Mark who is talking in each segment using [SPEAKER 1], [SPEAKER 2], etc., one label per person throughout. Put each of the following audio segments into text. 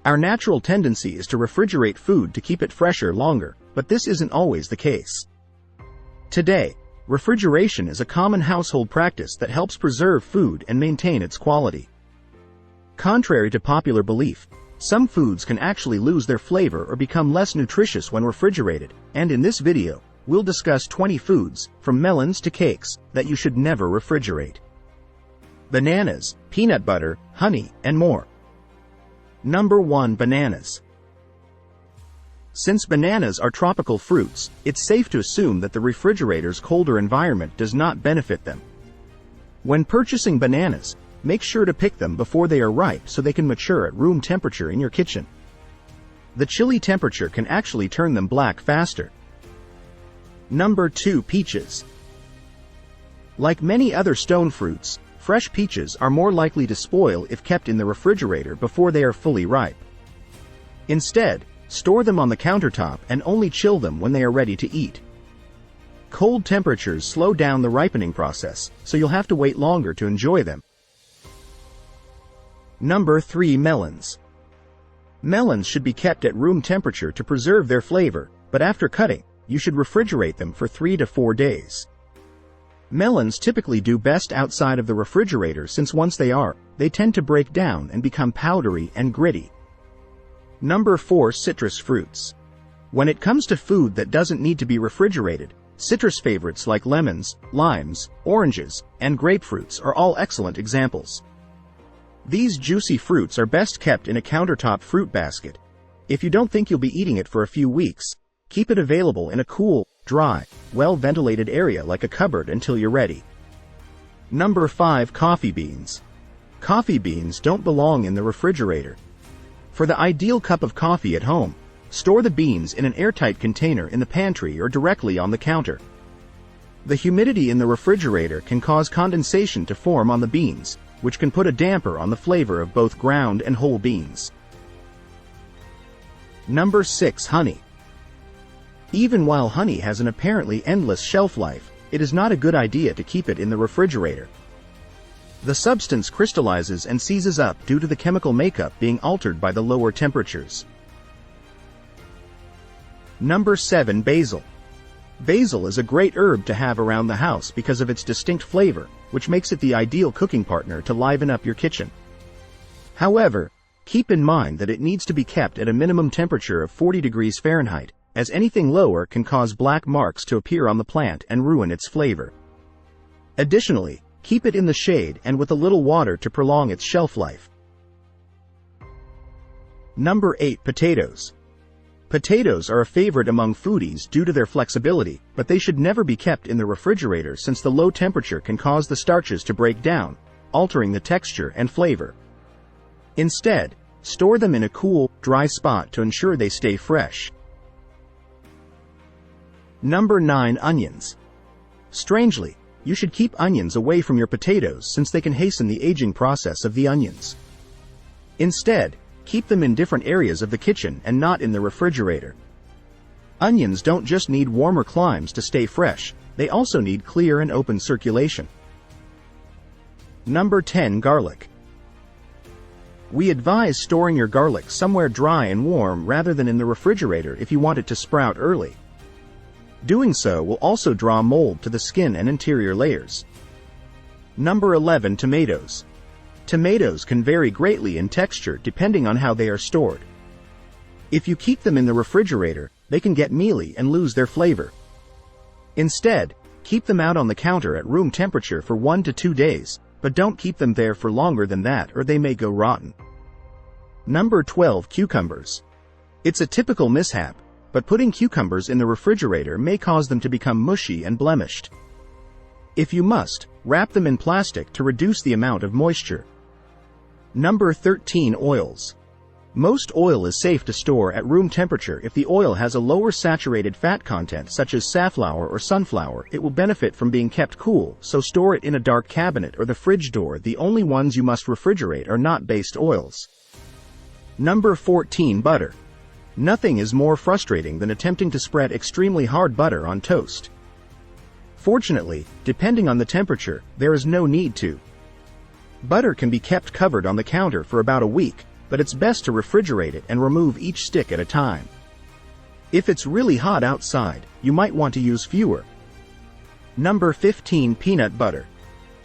[SPEAKER 1] Our natural tendency is to refrigerate food to keep it fresher longer, but this isn't always the case. Today, refrigeration is a common household practice that helps preserve food and maintain its quality. Contrary to popular belief, some foods can actually lose their flavor or become less nutritious when refrigerated, and in this video, we'll discuss 20 foods, from melons to cakes, that you should never refrigerate. Bananas, peanut butter, honey, and more. Number 1. Bananas. Since bananas are tropical fruits, it's safe to assume that the refrigerator's colder environment does not benefit them. When purchasing bananas, make sure to pick them before they are ripe so they can mature at room temperature in your kitchen. The chilly temperature can actually turn them black faster. Number 2. Peaches. Like many other stone fruits, fresh peaches are more likely to spoil if kept in the refrigerator before they are fully ripe. Instead, store them on the countertop and only chill them when they are ready to eat. Cold temperatures slow down the ripening process, so you'll have to wait longer to enjoy them. Number 3. Melons. Melons should be kept at room temperature to preserve their flavor, but after cutting, you should refrigerate them for 3 to 4 days. Melons typically do best outside of the refrigerator since once they tend to break down and become powdery and gritty. Number 4. Citrus fruits. When it comes to food that doesn't need to be refrigerated, citrus favorites like lemons, limes, oranges, and grapefruits are all excellent examples. These juicy fruits are best kept in a countertop fruit basket. If you don't think you'll be eating it for a few weeks, keep it available in a cool, dry, well-ventilated area like a cupboard until you're ready. Number 5. Coffee beans. Coffee beans don't belong in the refrigerator. For the ideal cup of coffee at home, store the beans in an airtight container in the pantry or directly on the counter. The humidity in the refrigerator can cause condensation to form on the beans, which can put a damper on the flavor of both ground and whole beans. Number 6. Honey. Even while honey has an apparently endless shelf life, it is not a good idea to keep it in the refrigerator. The substance crystallizes and seizes up due to the chemical makeup being altered by the lower temperatures. Number 7. Basil. Basil is a great herb to have around the house because of its distinct flavor, which makes it the ideal cooking partner to liven up your kitchen. However, keep in mind that it needs to be kept at a minimum temperature of 40 degrees Fahrenheit, as anything lower can cause black marks to appear on the plant and ruin its flavor. Additionally, keep it in the shade and with a little water to prolong its shelf life. Number 8. Potatoes. Potatoes are a favorite among foodies due to their flexibility, but they should never be kept in the refrigerator since the low temperature can cause the starches to break down, altering the texture and flavor. Instead, store them in a cool, dry spot to ensure they stay fresh. Number 9. Onions. Strangely, you should keep onions away from your potatoes since they can hasten the aging process of the onions. Instead, keep them in different areas of the kitchen and not in the refrigerator. Onions don't just need warmer climes to stay fresh, they also need clear and open circulation. Number 10. Garlic. We advise storing your garlic somewhere dry and warm rather than in the refrigerator if you want it to sprout early. Doing so will also draw mold to the skin and interior layers. Number 11. Tomatoes. Tomatoes can vary greatly in texture depending on how they are stored. If you keep them in the refrigerator, they can get mealy and lose their flavor. Instead, keep them out on the counter at room temperature for 1 to 2 days, but don't keep them there for longer than that or they may go rotten. Number 12. Cucumbers. It's a typical mishap, but putting cucumbers in the refrigerator may cause them to become mushy and blemished. If you must, wrap them in plastic to reduce the amount of moisture. Number 13. Oils. Most oil is safe to store at room temperature if the oil has a lower saturated fat content such as safflower or sunflower. It will benefit from being kept cool, so store it in a dark cabinet or the fridge door. The only ones you must refrigerate are nut-based oils. Number 14. Butter. Nothing is more frustrating than attempting to spread extremely hard butter on toast. Fortunately, depending on the temperature, there is no need to. Butter can be kept covered on the counter for about a week, but it's best to refrigerate it and remove each stick at a time. If it's really hot outside, you might want to use fewer. Number 15. Peanut butter.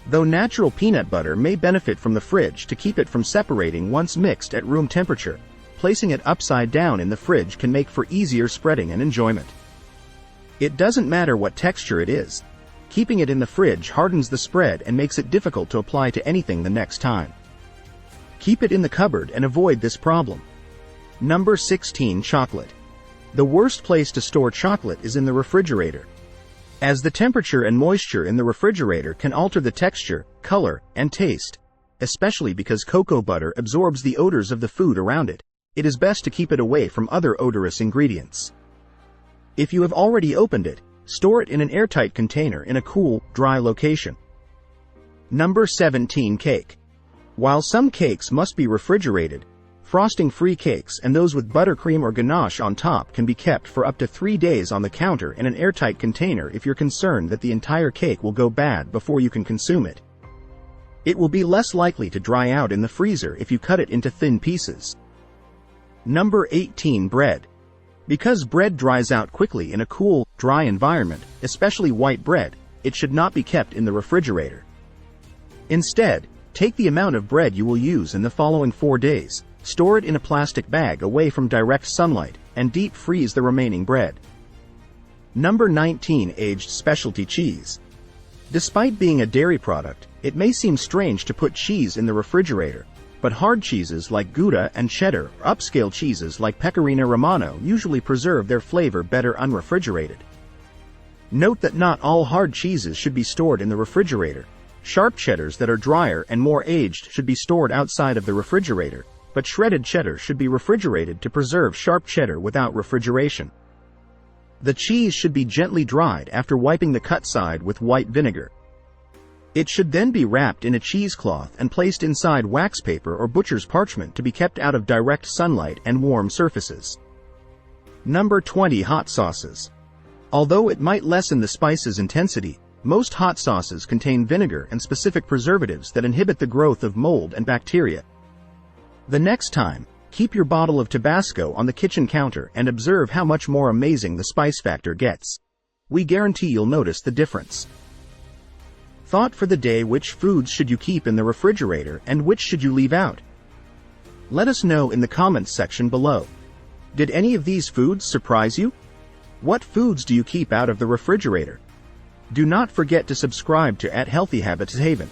[SPEAKER 1] Though natural peanut butter may benefit from the fridge to keep it from separating once mixed at room temperature, placing it upside down in the fridge can make for easier spreading and enjoyment. It doesn't matter what texture it is. Keeping it in the fridge hardens the spread and makes it difficult to apply to anything the next time. Keep it in the cupboard and avoid this problem. Number 16. Chocolate. The worst place to store chocolate is in the refrigerator, as the temperature and moisture in the refrigerator can alter the texture, color, and taste. Especially because cocoa butter absorbs the odors of the food around it, it is best to keep it away from other odorous ingredients. If you have already opened it, store it in an airtight container in a cool, dry location. Number 17. Cake. While some cakes must be refrigerated, frosting-free cakes and those with buttercream or ganache on top can be kept for up to 3 days on the counter in an airtight container if you're concerned that the entire cake will go bad before you can consume it. It will be less likely to dry out in the freezer if you cut it into thin pieces. Number 18. Bread. Because bread dries out quickly in a cool, dry environment, especially white bread, it should not be kept in the refrigerator. Instead, take the amount of bread you will use in the following 4 days, store it in a plastic bag away from direct sunlight, and deep freeze the remaining bread. Number 19. Aged specialty cheese. Despite being a dairy product, it may seem strange to put cheese in the refrigerator, but hard cheeses like Gouda and cheddar or upscale cheeses like Pecorino Romano usually preserve their flavor better unrefrigerated. Note that not all hard cheeses should be stored in the refrigerator. Sharp cheddars that are drier and more aged should be stored outside of the refrigerator, but shredded cheddar should be refrigerated to preserve sharp cheddar without refrigeration. The cheese should be gently dried after wiping the cut side with white vinegar. It should then be wrapped in a cheesecloth and placed inside wax paper or butcher's parchment to be kept out of direct sunlight and warm surfaces. Number 20. Hot sauces. Although it might lessen the spice's intensity, most hot sauces contain vinegar and specific preservatives that inhibit the growth of mold and bacteria. The next time, keep your bottle of Tabasco on the kitchen counter and observe how much more amazing the spice factor gets. We guarantee you'll notice the difference. Thought for the day: which foods should you keep in the refrigerator and which should you leave out? Let us know in the comments section below. Did any of these foods surprise you? What foods do you keep out of the refrigerator? Do not forget to subscribe to @Healthy Habits Haven.